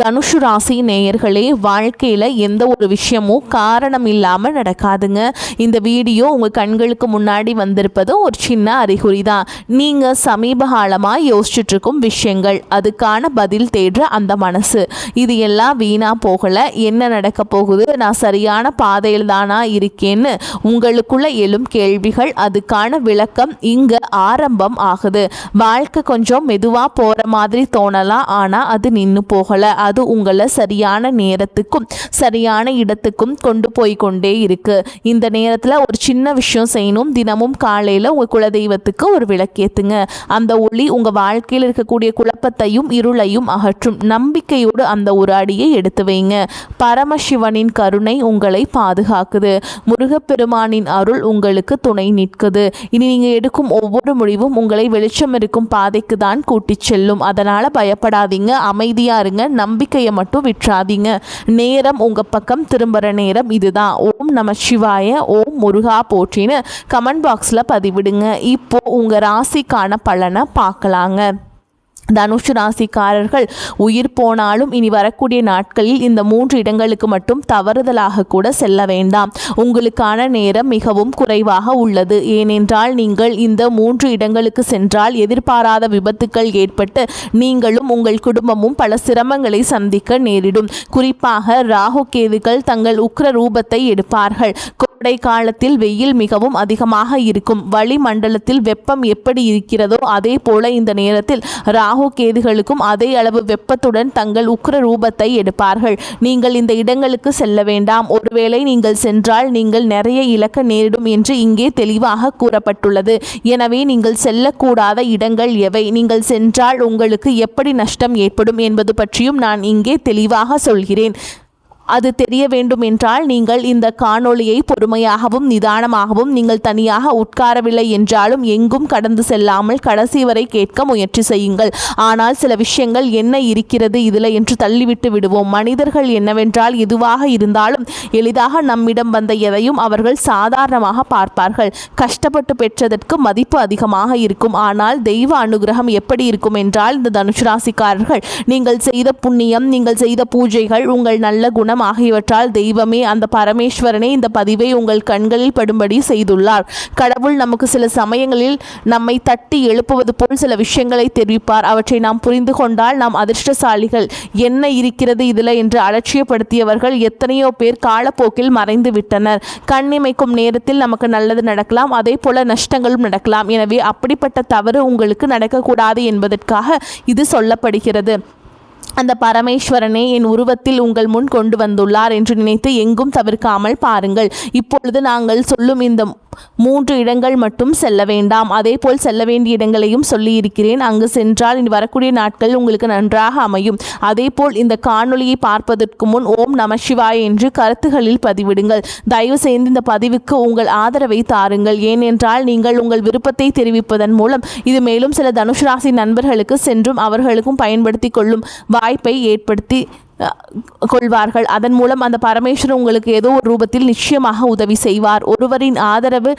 தனுஷு ராசி நேயர்களே, வாழ்க்கையில் எந்த ஒரு விஷயமும் காரணம் இல்லாமல் நடக்காதுங்க. இந்த வீடியோ உங்கள் கண்களுக்கு முன்னாடி வந்திருப்பது ஒரு சின்ன அறிகுறி தான். நீங்கள் சமீப காலமாக யோசிச்சுட்ருக்கும் விஷயங்கள், அதுக்கான பதில் தேடுற அந்த மனசு, இது எல்லாம் வீணாக போகலை. என்ன நடக்க போகுது, நான் சரியான பாதையில் தானா இருக்கேன்னு உங்களுக்குள்ள எழும் கேள்விகள், அதுக்கான விளக்கம் இங்கே ஆரம்பம் ஆகுது. வாழ்க்கை கொஞ்சம் மெதுவாக போகிற மாதிரி தோணலாம், ஆனால் அது நின்று போகலை. அது உங்களை சரியான நேரத்துக்கும் சரியான இடத்துக்கும் கொண்டு போய் கொண்டே இருக்கு. இந்த நேரத்தில் ஒரு சின்ன விஷயம் செய்யணும். தினமும் காலையில் உங்கள் குலதெய்வத்துக்கு ஒரு விளக்கேத்துங்க. அந்த ஒளி உங்கள் வாழ்க்கையில் இருக்கக்கூடிய குழப்பத்தையும் இருளையும் அகற்றும். நம்பிக்கையோடு அந்த ஒரு அடியை எடுத்து வைங்க. பரமசிவனின் கருணை உங்களை பாதுகாக்குது. முருகப்பெருமானின் அருள் உங்களுக்கு துணை நிற்குது. இனி நீங்கள் எடுக்கும் ஒவ்வொரு முடிவும் உங்களை வெளிச்சம் இருக்கும் பாதைக்கு தான் கூட்டிச் செல்லும். அதனால் பயப்படாதீங்க, அமைதியாக இருங்க, நம்பிக்கையை மட்டும் விட்டுறாதீங்க. நேரம் உங்கள் பக்கம் திரும்புகிற நேரம் இதுதான். ஓம் நம சிவாய, ஓம் முருகா போற்றின்னு கமெண்ட் பாக்ஸில் பதிவிடுங்க. இப்போ உங்கள் ராசிக்கான பலனை பார்க்கலாங்க. தனுஷு ராசிக்காரர்கள், உயிர் போனாலும் இனி வரக்கூடிய நாட்களில் இந்த 3 இடங்களுக்கு மட்டும் தவறுதலாக கூட செல்ல வேண்டாம். உங்களுக்கான நேரம் மிகவும் குறைவாக உள்ளது. ஏனென்றால் நீங்கள் இந்த 3 இடங்களுக்கு சென்றால் எதிர்பாராத விபத்துக்கள் ஏற்பட்டு நீங்களும் உங்கள் குடும்பமும் பல சிரமங்களை சந்திக்க நேரிடும். குறிப்பாக ராகு கேதுகள் தங்கள் உக்ர ரூபத்தை எடுப்பார்கள். கோடை காலத்தில் வெயில் மிகவும் அதிகமாக இருக்கும். வளிமண்டலத்தில் வெப்பம் எப்படி இருக்கிறதோ அதே போல இந்த நேரத்தில் ராகு கேதுகளுக்கும் அதே அளவு வெப்பத்துடன் தங்கள் உக்ர ரூபத்தை எடுப்பார்கள். நீங்கள் இந்த இடங்களுக்கு செல்ல வேண்டாம். ஒருவேளை நீங்கள் சென்றால் நீங்கள் நிறைய இழக்க நேரிடும் என்று இங்கே தெளிவாக கூறப்பட்டுள்ளது. எனவே நீங்கள் செல்லக்கூடாத இடங்கள் எவை, நீங்கள் சென்றால் உங்களுக்கு எப்படி நஷ்டம் ஏற்படும் என்பது பற்றியும் நான் இங்கே தெளிவாக சொல்கிறேன். அது தெரிய வேண்டும் என்றால் நீங்கள் இந்த காணொளியை பொறுமையாகவும் நிதானமாகவும், நீங்கள் தனியாக உட்காரவில்லை என்றாலும் எங்கும் கடந்து செல்லாமல் கடைசி வரை கேட்க முயற்சி செய்யுங்கள். ஆனால் சில விஷயங்கள் என்ன இருக்கிறது இதில் என்று தள்ளிவிட்டு விடுவோம். மனிதர்கள் என்னவென்றால் எதுவாக இருந்தாலும் எளிதாக நம்மிடம் வந்த எதையும் அவர்கள் சாதாரணமாக பார்ப்பார்கள். கஷ்டப்பட்டு பெற்றதற்கு மதிப்பு அதிகமாக இருக்கும். ஆனால் தெய்வ அனுகிரகம் எப்படி இருக்கும் என்றால், இந்த தனுஷு ராசிக்காரர்கள், நீங்கள் செய்த புண்ணியம், நீங்கள் செய்த பூஜைகள், உங்கள் நல்ல குணம் ஆகியவற்றால் தெய்வமே, அந்த பரமேஸ்வரனே இந்த பதிவை உங்கள் கண்களில் படும்படி செய்துள்ளார். கடவுள் நமக்கு சில சமயங்களில் நம்மை தட்டி எழுப்புவது போல் சில விஷயங்களை தெரிவிப்பார். அவற்றை நாம் புரிந்து கொண்டால் நாம் அதிர்ஷ்டசாலிகள். என்ன இருக்கிறது இதில் என்று அலட்சியப்படுத்தியவர்கள் எத்தனையோ பேர் காலப்போக்கில் மறைந்து விட்டனர். கண்ணிமைக்கும் நேரத்தில் நமக்கு நல்லது நடக்கலாம், அதே போல நஷ்டங்களும் நடக்கலாம். எனவே அப்படிப்பட்ட தவறு உங்களுக்கு நடக்கக்கூடாது என்பதற்காக இது சொல்லப்படுகிறது. அந்த பரமேஸ்வரனே என் உருவத்தில் உங்கள் முன் கொண்டு வந்துள்ளார் என்று நினைத்து எங்கும் தவிர்க்காமல் பாருங்கள். இப்பொழுது நாங்கள் சொல்லும் இந்த 3 இடங்கள் மட்டும் செல்ல வேண்டாம். அதே போல் செல்ல வேண்டிய இடங்களையும் சொல்லியிருக்கிறேன். அங்கு சென்றால் இனி வரக்கூடிய நாட்கள் உங்களுக்கு நன்றாக அமையும். அதே போல் இந்த காணொளியை பார்ப்பதற்கு முன் ஓம் நம சிவாய என்று கருத்துகளில் பதிவிடுங்கள். தயவு செய்து இந்த பதிவுக்கு உங்கள் ஆதரவை தாருங்கள். ஏனென்றால் நீங்கள் உங்கள் விருப்பத்தை தெரிவிப்பதன் மூலம் இது மேலும் சில தனுஷு ராசி நண்பர்களுக்கு சென்றும் அவர்களுக்கும் பயன்படுத்தி கொள்ளும் வாய்ப்பை ஏற்படுத்தி கொள்வார்கள். அதன் மூலம் அந்த பரமேஸ்வரன் உங்களுக்கு ஏதோ ஒரு ரூபத்தில் நிச்சயமாக உதவி செய்வார். ஒருவரின் ஆதரவு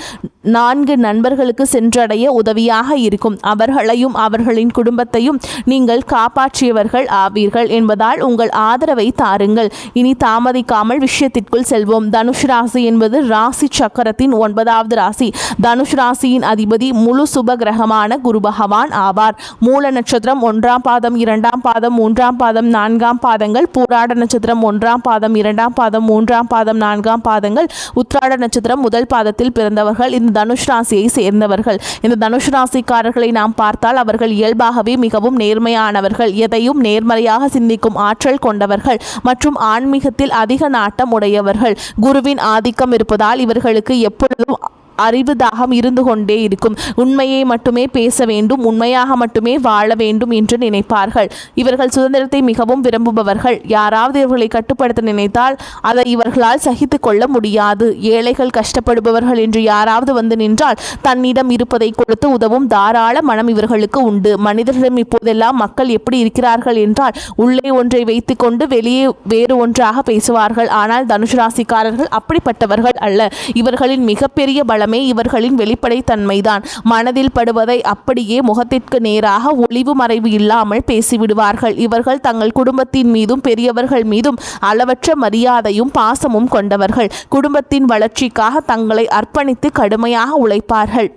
4 நண்பர்களுக்கு சென்றடைய உதவியாக இருக்கும். அவர்களையும் அவர்களின் குடும்பத்தையும் நீங்கள் காப்பாற்றியவர்கள் ஆவீர்கள் என்பதால் உங்கள் ஆதரவை தாருங்கள். இனி தாமதிக்காமல் விஷயத்திற்குள் செல்வோம். தனுஷு ராசி என்பது ராசி சக்கரத்தின் 9வது ராசி. தனுஷு ராசியின் அதிபதி முழு சுப கிரகமான குரு பகவான் ஆவார். மூல நட்சத்திரம் 1ஆம் பாதம், 2ஆம் பாதம், 3ஆம் பாதம், 4ஆம் பாதங்கள். பூராட நட்சத்திரம் 1ஆம் பாதம், 2ஆம் பாதம், 3ஆம் பாதம், 4ஆம் பாதங்கள். உத்திராட நட்சத்திரம் 1 பாதத்தில் பிறந்தவர்கள் இந்த தனுஷ் ராசியை சேர்ந்தவர்கள். இந்த தனுஷ் ராசிக்காரர்களை நாம் பார்த்தால் அவர்கள் இயல்பாகவே மிகவும் நேர்மையானவர்கள், எதையும் நேர்மறையாக சிந்திக்கும் ஆற்றல் கொண்டவர்கள் மற்றும் ஆன்மீகத்தில் அதிக நாட்டம் உடையவர்கள். குருவின் ஆதிக்கம் இருப்பதால் இவர்களுக்கு எப்பொழுதும் அறிவு தாகம் இருந்து கொண்டே இருக்கும். உண்மையை மட்டுமே பேச வேண்டும், உண்மையாக மட்டுமே வாழ வேண்டும் என்று நினைப்பார்கள். இவர்கள் சுதந்திரத்தை மிகவும் விரும்புபவர்கள். யாராவது இவர்களை கட்டுப்படுத்த நினைத்தால் அதை இவர்களால் சகித்து கொள்ள முடியாது. ஏழைகள், கஷ்டப்படுபவர்கள் என்று யாராவது வந்து நின்றால் தன்னிடம் இருப்பதை கொடுத்து உதவும் தாராள மனம் இவர்களுக்கு உண்டு. மனிதர்களிடம் இப்போதெல்லாம் மக்கள் எப்படி இருக்கிறார்கள் என்றால், உள்ளே ஒன்றை வைத்துக்கொண்டு வெளியே வேறு ஒன்றாக பேசுவார்கள். ஆனால் தனுஷு ராசிக்காரர்கள் அப்படிப்பட்டவர்கள் அல்ல. இவர்களின் மிகப்பெரிய பலம் பலமே இவர்களின் வெளிப்படைத்தன்மைதான். மனதில் படுவதை அப்படியே முகத்திற்கு நேராக ஒளிவு மறைவு இல்லாமல் பேசிவிடுவார்கள். இவர்கள் தங்கள் குடும்பத்தின் மீதும் பெரியவர்கள் மீதும் அளவற்ற மரியாதையும் பாசமும் கொண்டவர்கள். குடும்பத்தின் வளர்ச்சிக்காக தங்களை அர்ப்பணித்து கடுமையாக உழைப்பார்கள்.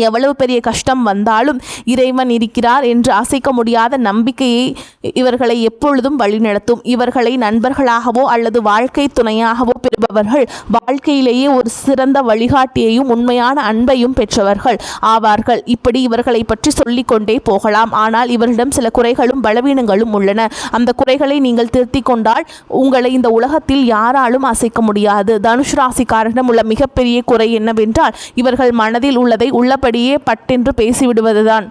எவ்வளவு பெரிய கஷ்டம் வந்தாலும் இறைவன் இருக்கிறார் என்று அசைக்க முடியாத நம்பிக்கையை இவர்களை எப்பொழுதும் வழிநடத்தும். இவர்களை நண்பர்களாகவோ அல்லது வாழ்க்கை துணையாகவோ பெறுபவர்கள் வாழ்க்கையிலேயே ஒரு சிறந்த வழிகாட்டியையும் உண்மையான அன்பையும் பெற்றவர்கள் ஆவார்கள். இப்படி இவர்களை பற்றி சொல்லிக்கொண்டே போகலாம். ஆனால் இவரிடம் சில குறைகளும் பலவீனங்களும் உள்ளன. அந்த குறைகளை நீங்கள் திருத்திக் கொண்டால் உங்களை இந்த உலகத்தில் யாராலும் அசைக்க முடியாது. தனுஷ் ராசிக்காரரிடம் உள்ள மிகப்பெரிய குறை என்னவென்றால் இவர்கள் மனதில் உள்ளதை உள்ளபடியே பட்டென்று பேசிவிடுவதுதான்.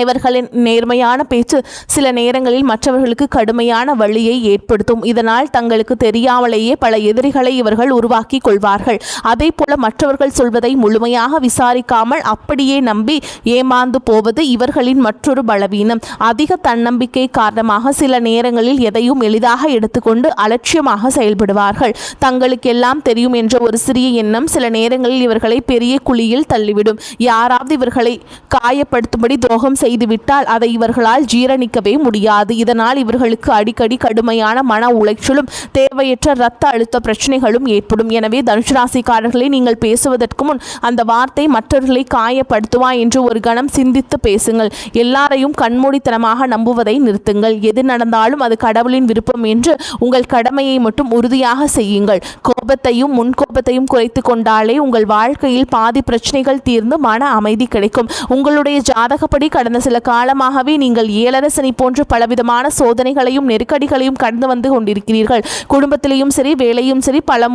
இவர்களின் நேர்மையான பேச்சு சில நேரங்களில் மற்றவர்களுக்கு கடுமையான வலியை ஏற்படுத்தும். இதனால் தங்களுக்கு தெரியாமலேயே பல எதிரிகளை இவர்கள் உருவாக்கி கொள்வார்கள். அதே போல மற்றவர்கள் சொல்வதை முழுமையாக விசாரிக்காமல் அப்படியே நம்பி ஏமாந்து போவது இவர்களின் மற்றொரு பலவீனம். அதிக தன்னம்பிக்கை காரணமாக சில நேரங்களில் எதையும் எளிதாக எடுத்துக்கொண்டு அலட்சியமாக செயல்படுவார்கள். தங்களுக்கு எல்லாம் தெரியும் என்ற ஒரு சிறிய எண்ணம் சில நேரங்களில் இவர்களை பெரிய குழியில் தள்ளிவிடும். யாராவது இவர்களை காயப்படுத்தும்படி துரோகம் செய்துவிட்டால் அதை இவர்களால் ஜீரணிக்கவே முடியாது. இதனால் இவர்களுக்கு அடிக்கடி கடுமையான மன உளைச்சலும் தேவையற்ற இரத்த அழுத்த பிரச்சனைகளும் ஏற்படும். எனவே தனுசு ராசிக்காரர்களை நீங்கள் பேசுவதற்கு முன் அந்த வார்த்தை மற்றவர்களை காயப்படுத்துவா என்று ஒரு கணம் சிந்தித்து பேசுங்கள். எல்லாரையும் கண்மூடித்தனமாக நம்புவதை நிறுத்துங்கள். எது நடந்தாலும் அது கடவுளின் விருப்பம் என்று உங்கள் கடமையை மட்டும் உறுதியாக செய்யுங்கள். கோபத்தையும் முன்கோபத்தையும் குறைத்து கொண்டாலே உங்கள் வாழ்க்கையில் பாதி பிரச்சனைகள் தீர்ந்து மன அமைதி கிடைக்கும். உங்களுடைய ஜாதகப்படி கடந்த சில காலமாகவே நீங்கள் ஏழரசனி போன்ற பலவிதமான சோதனைகளையும் நெருக்கடிகளையும் கடந்து வந்து கொண்டிருக்கிறீர்கள். குடும்பத்திலேயும் சரி வேலையும் சரி பல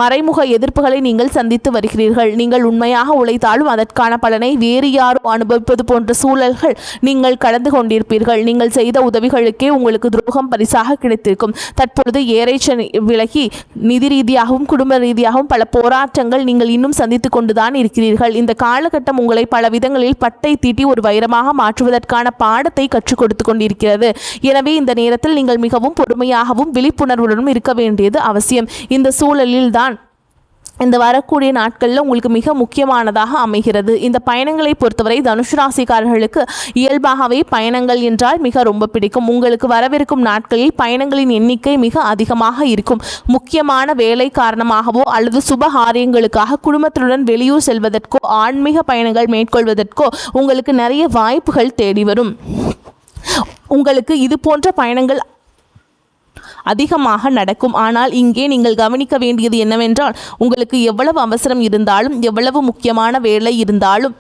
மறைமுக எதிர்ப்புகளை நீங்கள் சந்தித்து வருகிறீர்கள். நீங்கள் உண்மையாக உழைத்தாலும் அதற்கான பலனை வேறு யாரோ அனுபவிப்பது போன்ற சூழல்கள் நீங்கள் கடந்து கொண்டிருப்பீர்கள். நீங்கள் செய்த உதவிகளுக்கே உங்களுக்கு துரோகம் பரிசாக கிடைத்திருக்கும். தற்பொழுது ஏறைச்சனி விலகி நிதி ரீதியாகவும் குடும்ப ரீதியாகவும் பல போராட்டங்கள் நீங்கள் இன்னும் சந்தித்துக் கொண்டுதான் இருக்கிறீர்கள். இந்த காலகட்டம் உங்களை பல விதங்களில் பட்டை தீட்டி ஒரு வைரமாக மாற்றுவதற்கான பாடத்தை கற்றுக் கொடுத்து கொண்டிருக்கிறது. எனவே இந்த நேரத்தில் நீங்கள் மிகவும் பொறுமையாகவும் விழிப்புணர்வுடனும் இருக்க வேண்டியது அவசியம். இந்த சூழலில் தான் இந்த வரக்கூடிய நாட்களில் உங்களுக்கு மிக முக்கியமானதாக அமைகிறது. இந்த பயணங்களை பொறுத்தவரை தனுசு ராசிக்காரர்களுக்கு இயல்பாகவே பயணங்கள் என்றால் மிக ரொம்ப பிடிக்கும். உங்களுக்கு வரவிருக்கும் நாட்களில் பயணங்களின் எண்ணிக்கை மிக அதிகமாக இருக்கும். முக்கியமான வேலை காரணமாகவோ அல்லது சுபகாரியங்களுக்காக குடும்பத்துடன் வெளியூர் செல்வதற்கோ ஆன்மீக பயணங்கள் மேற்கொள்வதற்கோ உங்களுக்கு நிறைய வாய்ப்புகள் தேடி வரும். உங்களுக்கு இது போன்ற பயணங்கள் அதிகமாக நடக்கும். ஆனால் இங்கே நீங்கள் கவனிக்க வேண்டியது என்னவென்றால் உங்களுக்கு எவ்வளவு அவசரம் இருந்தாலும் எவ்வளவு முக்கியமான வேலை இருந்தாலும்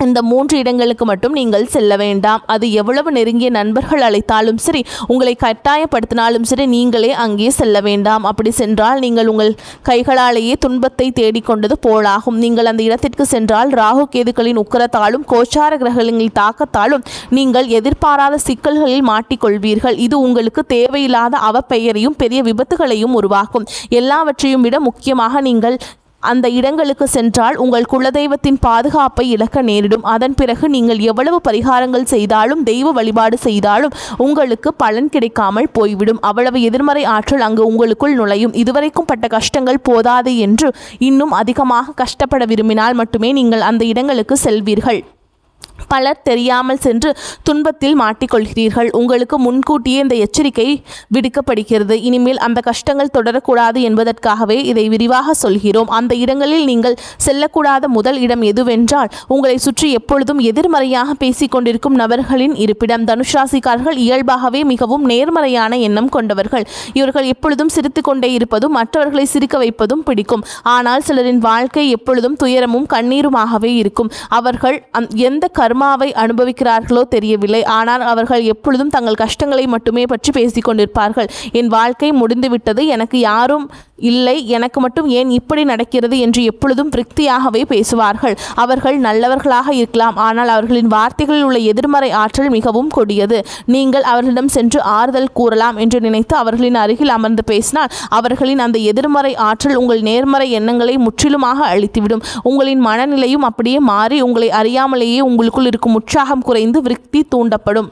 இந்த 3 இடங்களுக்கு மட்டும் நீங்கள் செல்ல வேண்டாம். அது எவ்வளவு நெருங்கிய நண்பர்கள் அழைத்தாலும் சரி, உங்களை கட்டாயப்படுத்தினாலும் சரி, நீங்களே அங்கே செல்ல வேண்டாம். அப்படி சென்றால் நீங்கள் உங்கள் கைகளாலேயே துன்பத்தை தேடிக்கொண்டது போலாகும். நீங்கள் அந்த இடத்திற்கு சென்றால் ராகு கேதுக்களின் உக்கிரத்தாலும் கோச்சார கிரகங்களின் தாக்கத்தாலும் நீங்கள் எதிர்பாராத சிக்கல்களில் மாட்டிக்கொள்வீர்கள். இது உங்களுக்கு தேவையில்லாத அவப்பெயரையும் பெரிய விபத்துகளையும் உருவாக்கும். எல்லாவற்றையும் விட முக்கியமாக நீங்கள் அந்த இடங்களுக்கு சென்றால் உங்கள் குலதெய்வத்தின் பாதுகாப்பை இழக்க நேரிடும். அதன் பிறகு நீங்கள் எவ்வளவு பரிகாரங்கள் செய்தாலும் தெய்வ வழிபாடு செய்தாலும் உங்களுக்கு பலன் கிடைக்காமல் போய்விடும். அவ்வளவு எதிர்மறை ஆற்றல் அங்கு உங்களுக்குள் நுழையும். இதுவரைக்கும் பட்ட கஷ்டங்கள் போதாது என்று இன்னும் அதிகமாக கஷ்டப்பட விரும்பினால் மட்டுமே நீங்கள் அந்த இடங்களுக்கு செல்வீர்கள். பலர் தெரியாமல் சென்று துன்பத்தில் மாட்டிக்கொள்கிறீர்கள். உங்களுக்கு முன்கூட்டியே இந்த எச்சரிக்கை விடுக்கப்படுகிறது. இனிமேல் அந்த கஷ்டங்கள் தொடரக்கூடாது என்பதற்காகவே இதை விரிவாக சொல்கிறோம். அந்த இடங்களில் நீங்கள் செல்லக்கூடாத முதல் இடம் எதுவென்றால் உங்களை சுற்றி எப்பொழுதும் எதிர்மறையாக பேசிக்கொண்டிருக்கும் நபர்களின் இருப்பிடம். தனுஷ் ராசிக்காரர்கள் இயல்பாகவே மிகவும் நேர்மறையான எண்ணம் கொண்டவர்கள். இவர்கள் எப்பொழுதும் சிரித்து கொண்டே இருப்பதும் மற்றவர்களை சிரிக்க வைப்பதும் பிடிக்கும். ஆனால் சிலரின் வாழ்க்கை எப்பொழுதும் துயரமும் கண்ணீருமாகவே இருக்கும். அவர்கள் எந்த கர்மாவை அனுபவிக்கிறார்களோ தெரியவில்லை. ஆனால் அவர்கள் எப்பொழுதும் தங்கள் கஷ்டங்களை மட்டுமே பற்றி பேசிக்கொண்டிருப்பார்கள். என் வாழ்க்கை முடிந்துவிட்டது, எனக்கு யாரும் இல்லை, எனக்கு மட்டும் ஏன் இப்படி நடக்கிறது என்று எப்பொழுதும் திருப்தியாகவே பேசுவார்கள். அவர்கள் நல்லவர்களாக இருக்கலாம், ஆனால் அவர்களின் வார்த்தைகளில் உள்ள எதிர்மறை ஆற்றல் மிகவும் கொடியது. நீங்கள் அவர்களிடம் சென்று ஆறுதல் கூறலாம் என்று நினைத்து அவர்களின் அருகில் அமர்ந்து பேசினால் அவர்களின் அந்த எதிர்மறை ஆற்றல் உங்கள் நேர்மறை எண்ணங்களை முற்றிலுமாக அழித்துவிடும். உங்களின் மனநிலையும் அப்படியே மாறி உங்களை அறியாமலேயே உங்களுக்குள் இருக்கும் உற்சாகம் குறைந்து விருத்தி தூண்டப்படும்.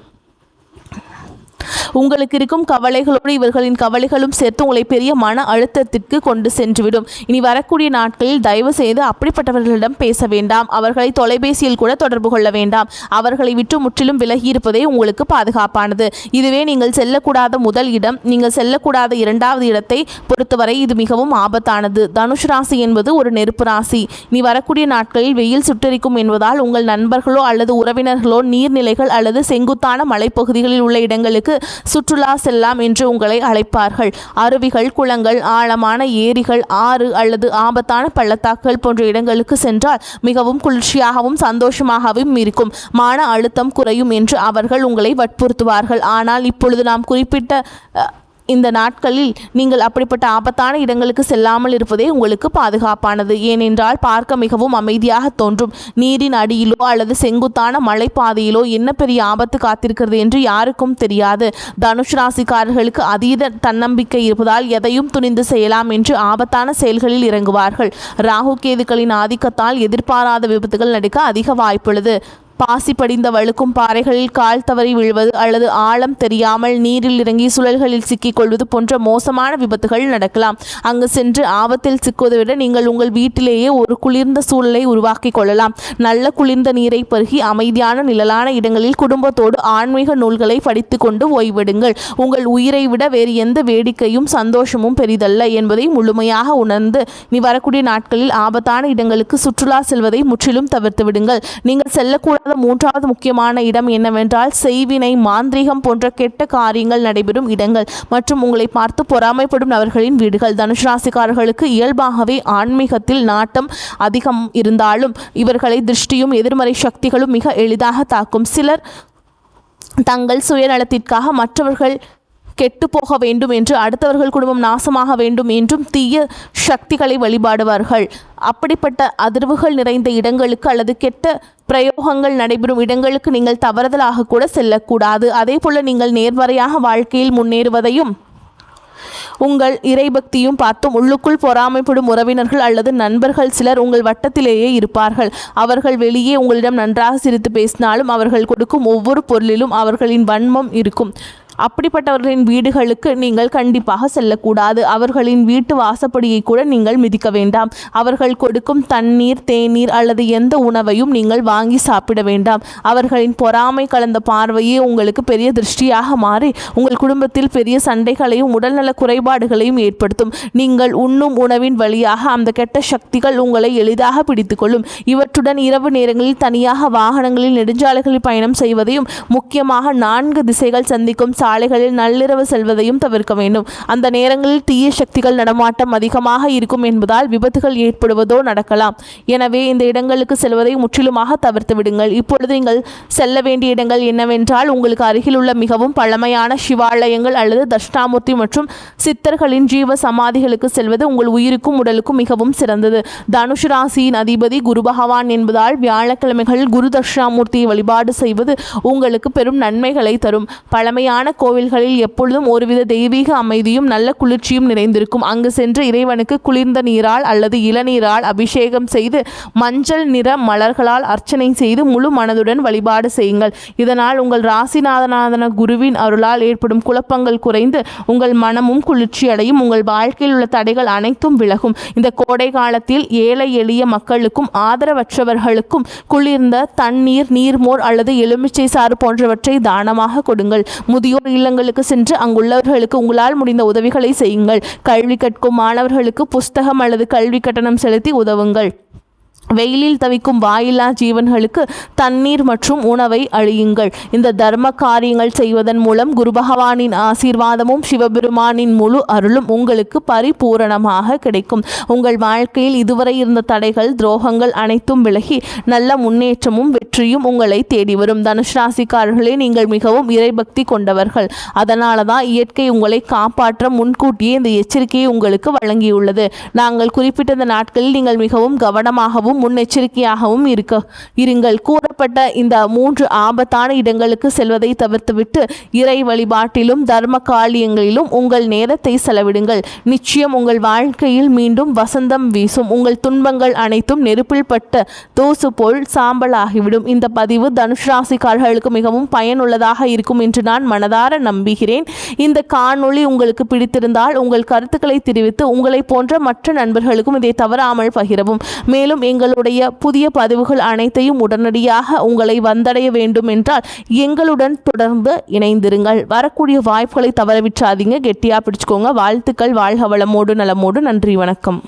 உங்களுக்கு இருக்கும் கவலைகளோடு இவர்களின் கவலைகளும் சேர்த்து உங்களை பெரிய மன அழுத்தத்திற்கு கொண்டு சென்றுவிடும். இனி வரக்கூடிய நாட்களில் தயவு செய்து அப்படிப்பட்டவர்களிடம் பேச வேண்டாம். அவர்களை தொலைபேசியில் கூட தொடர்பு கொள்ள வேண்டாம். அவர்களை விட்டு முற்றிலும் விலகி இருப்பதே உங்களுக்கு பாதுகாப்பானது. இதுவே நீங்கள் செல்லக்கூடாத முதல் இடம். நீங்கள் செல்லக்கூடாத இரண்டாவது இடத்தை பொறுத்தவரை இது மிகவும் ஆபத்தானது. தனுஷ் ராசி என்பது ஒரு நெருப்பு ராசி. இனி வரக்கூடிய நாட்களில் வெயில் சுட்டரிக்கும் என்பதால் உங்கள் நண்பர்களோ அல்லது உறவினர்களோ நீர்நிலைகள் அல்லது செங்குத்தான மலைப்பகுதிகளில் உள்ள இடங்களுக்கு சுற்றுலா செல்லாம் என்று உங்களை அழைப்பார்கள். அருவிகள், குளங்கள், ஆழமான ஏரிகள், ஆறு அல்லது ஆபத்தான பள்ளத்தாக்குகள் போன்ற இடங்களுக்கு சென்றால் மிகவும் குளிர்ச்சியாகவும் சந்தோஷமாகவும் இருக்கும். மன அழுத்தம் குறையும் என்று அவர்கள் உங்களை வற்புறுத்துவார்கள். ஆனால் இப்பொழுது நாம் குறிப்பிட்ட இந்த நாட்களில் நீங்கள் அப்படிப்பட்ட ஆபத்தான இடங்களுக்கு செல்லாமல் இருப்பதே உங்களுக்கு பாதுகாப்பானது. ஏனென்றால் பார்க்க மிகவும் அமைதியாக தோன்றும். நீரின் அடியிலோ அல்லது செங்குத்தான மலைப்பாதையிலோ என்ன பெரிய ஆபத்து காத்திருக்கிறது என்று யாருக்கும் தெரியாது. தனுஷ் ராசிக்காரர்களுக்கு அதீத தன்னம்பிக்கை இருப்பதால் எதையும் துணிந்து செய்யலாம் என்று ஆபத்தான செயல்களில் இறங்குவார்கள். ராகு கேதுக்களின் ஆதிக்கத்தால் எதிர்பாராத விபத்துகள் நடக்க அதிக வாய்ப்புள்ளது. பாசி படிந்த வழுக்கும் பாறைகளில் கால் தவறி விழுவது அல்லது ஆழம் தெரியாமல் நீரில் இறங்கி சுழல்களில் சிக்கிக்கொள்வது போன்ற மோசமான விபத்துகள் நடக்கலாம். அங்கு சென்று ஆபத்தில் சிக்குவதை விட நீங்கள் உங்கள் வீட்டிலேயே ஒரு குளிர்ந்த சூழலை உருவாக்கி கொள்ளலாம். நல்ல குளிர்ந்த நீரை பருகி அமைதியான நிழலான இடங்களில் குடும்பத்தோடு ஆன்மீக நூல்களை படித்து கொண்டு ஓய்வெடுங்கள். உங்கள் உயிரை விட வேறு எந்த வேடிக்கையும் சந்தோஷமும் பெரிதல்ல என்பதை முழுமையாக உணர்ந்து நீ வரக்கூடிய நாட்களில் ஆபத்தான இடங்களுக்கு சுற்றுலா செல்வதை முற்றிலும் தவிர்த்து விடுங்கள். நீங்கள் செல்லக்கூட மூன்றாவது முக்கியமான இடம் என்னவென்றால் செய்வினை, மாந்திரீகம் போன்ற கெட்ட காரியங்கள் நடைபெறும் இடங்கள் மற்றும் உங்களை பார்த்து பொறாமைப்படும் நபர்களின் வீடுகள். தனுஷ் ராசிக்காரர்களுக்கு இயல்பாகவே ஆன்மீகத்தில் நாட்டம் அதிகம் இருந்தாலும் இவர்களை திருஷ்டியும் எதிர்மறை சக்திகளும் மிக எளிதாக தாக்கும். சிலர் தங்கள் சுயநலத்திற்காக மற்றவர்கள் கெட்டு போக வேண்டும் என்று, அடுத்தவர்கள் குடும்பம் நாசமாக வேண்டும் என்றும் தீய சக்திகளை வழிபாடுவார்கள். அப்படிப்பட்ட அதிர்வுகள் நிறைந்த இடங்களுக்கு அல்லது கெட்ட பிரயோகங்கள் நடைபெறும் இடங்களுக்கு நீங்கள் தவறுதலாக கூட செல்லக்கூடாது. அதே போல நீங்கள் நேர்மறையாக வாழ்க்கையில் முன்னேறுவதையும் உங்கள் இறைபக்தியும் பார்த்தும் உள்ளுக்குள் பொறாமைப்படும் உறவினர்கள் அல்லது நண்பர்கள் சிலர் உங்கள் வட்டத்திலேயே இருப்பார்கள். அவர்கள் வெளியே உங்களிடம் நன்றாக சிரித்து பேசினாலும் அவர்கள் கொடுக்கும் ஒவ்வொரு பொருளிலும் அவர்களின் வன்மம் இருக்கும். அப்படிப்பட்டவர்களின் வீடுகளுக்கு நீங்கள் கண்டிப்பாக செல்லக்கூடாது. அவர்களின் வீட்டு வாசப்படியை கூட நீங்கள் மிதிக்க வேண்டாம். அவர்கள் கொடுக்கும் தண்ணீர், தேநீர் அல்லது எந்த உணவையும் நீங்கள் வாங்கி சாப்பிட வேண்டாம். அவர்களின் பொறாமை கலந்த பார்வையே உங்களுக்கு பெரிய திருஷ்டியாக மாறி உங்கள் குடும்பத்தில் பெரிய சண்டைகளையும் உடல்நல குறைபாடுகளையும் ஏற்படுத்தும். நீங்கள் உண்ணும் உணவின் வழியாக அந்த கெட்ட சக்திகள் உங்களை எளிதாக பிடித்துக்கொள்ளும். இவற்றுடன் இரவு நேரங்களில் தனியாக வாகனங்களில் நெடுஞ்சாலைகளில் பயணம் செய்வதையும், முக்கியமாக 4 திசைகள் சந்திக்கும் சாலைகளில் நள்ளிரவு செல்வதையும் தவிர்க்க வேண்டும். அந்த நேரங்களில் தீய சக்திகள் நடமாட்டம் அதிகமாக இருக்கும் என்பதால் விபத்துகள் ஏற்படுவதோ நடக்கலாம். எனவே இந்த இடங்களுக்கு செல்வதை முற்றிலுமாக தவிர்த்து விடுங்கள். இப்பொழுது நீங்கள் செல்ல வேண்டிய இடங்கள் என்னவென்றால், உங்களுக்கு அருகில் உள்ள மிகவும் பழமையான சிவாலயங்கள் அல்லது தட்சிணாமூர்த்தி மற்றும் சித்தர்களின் ஜீவ சமாதிகளுக்கு செல்வது உங்கள் உயிருக்கும் உடலுக்கும் மிகவும் சிறந்தது. தனுஷ் ராசியின் அதிபதி குரு பகவான் என்பதால் வியாழக்கிழமைகளில் குரு தட்சிணாமூர்த்தியை வழிபாடு செய்வது உங்களுக்கு பெரும் நன்மைகளை தரும். பழமையான கோவில்களில் எப்பொழுதும் ஒருவித தெய்வீக அமைதியும் நல்ல குளிர்ச்சியும் நிறைந்திருக்கும். அங்கு சென்று இறைவனுக்கு குளிர்ந்த நீரால் அல்லது இளநீரால் அபிஷேகம் செய்து மஞ்சள் நிற மலர்களால் அர்ச்சனை செய்து முழு மனதுடன் வழிபாடு செய்யுங்கள். இதனால் உங்கள் ராசிநாதனான குருவின் அருளால் ஏற்படும் குழப்பங்கள் குறைந்து உங்கள் மனமும் குளிர்ச்சி அடையும். உங்கள் வாழ்க்கையில் உள்ள தடைகள் அனைத்தும் விலகும். இந்த கோடை காலத்தில் ஏழை எளிய மக்களுக்கும் ஆதரவற்றவர்களுக்கும் குளிர்ந்த தண்ணீர், நீர்மோர் அல்லது எலுமிச்சை சாறு போன்றவற்றை தானமாக கொடுங்கள். முதியோர் இல்லங்களுக்கு சென்று அங்குள்ளவர்களுக்கு உங்களால் முடிந்த உதவிகளை செய்யுங்கள். கல்வி கற்கும் மாணவர்களுக்கு புஸ்தகம் அல்லது கல்வி கட்டணம் செலுத்தி உதவுங்கள். வெயிலில் தவிக்கும் வாயில்லா ஜீவன்களுக்கு தண்ணீர் மற்றும் உணவை அழியுங்கள். இந்த தர்ம காரியங்கள் செய்வதன் மூலம் குரு பகவானின் ஆசீர்வாதமும் சிவபெருமானின் முழு அருளும் உங்களுக்கு பரிபூரணமாக கிடைக்கும். உங்கள் வாழ்க்கையில் இதுவரை இருந்த தடைகள், துரோகங்கள் அனைத்தும் விலகி நல்ல முன்னேற்றமும் வெற்றியும் உங்களை தேடி வரும். தனுஷ் ராசிக்காரர்களே, நீங்கள் மிகவும் இறைபக்தி கொண்டவர்கள். அதனால தான் இயற்கை உங்களை காப்பாற்ற முன்கூட்டியே இந்த எச்சரிக்கையை உங்களுக்கு வழங்கியுள்ளது. நாங்கள் குறிப்பிட்ட இந்த நாட்களில் நீங்கள் மிகவும் கவனமாகவும் முன்னெச்சரிக்கையாகவும் இருங்கள். கூறப்பட்ட இந்த 3 ஆபத்தான இடங்களுக்கு செல்வதை தவிர்த்துவிட்டு இறை வழிபாட்டிலும் தர்ம காரியங்களிலும் உங்கள் நேரத்தை செலவிடுங்கள். நிச்சயம் உங்கள் வாழ்க்கையில் மீண்டும் வசந்தம் வீசும். உங்கள் துன்பங்கள் அனைத்தும் நெருப்பில் பட்ட தூசு போல் சாம்பலாகிவிடும். இந்த பதிவு தனுஷ் ராசிக்காரர்களுக்கு மிகவும் பயனுள்ளதாக இருக்கும் என்று நான் மனதார நம்புகிறேன். இந்த காணொளி உங்களுக்கு பிடித்திருந்தால் உங்கள் கருத்துக்களை தெரிவித்து உங்களை போன்ற மற்ற நண்பர்களுக்கும் இதை தவறாமல் பகிரவும். மேலும் எங்களுடைய புதிய பதிவுகள் அனைத்தையும் உடனடியாக உங்களை வந்தடைய வேண்டும் என்றால் எங்களுடன் தொடர்ந்து இணைந்திருங்கள். வரக்கூடிய வாய்ப்புகளை தவறவிட்டாதீங்க. கெட்டியா பிடிச்சுக்கோங்க. வாழ்த்துக்கள். வாழ்க வளமோடு நலமோடு. நன்றி. வணக்கம்.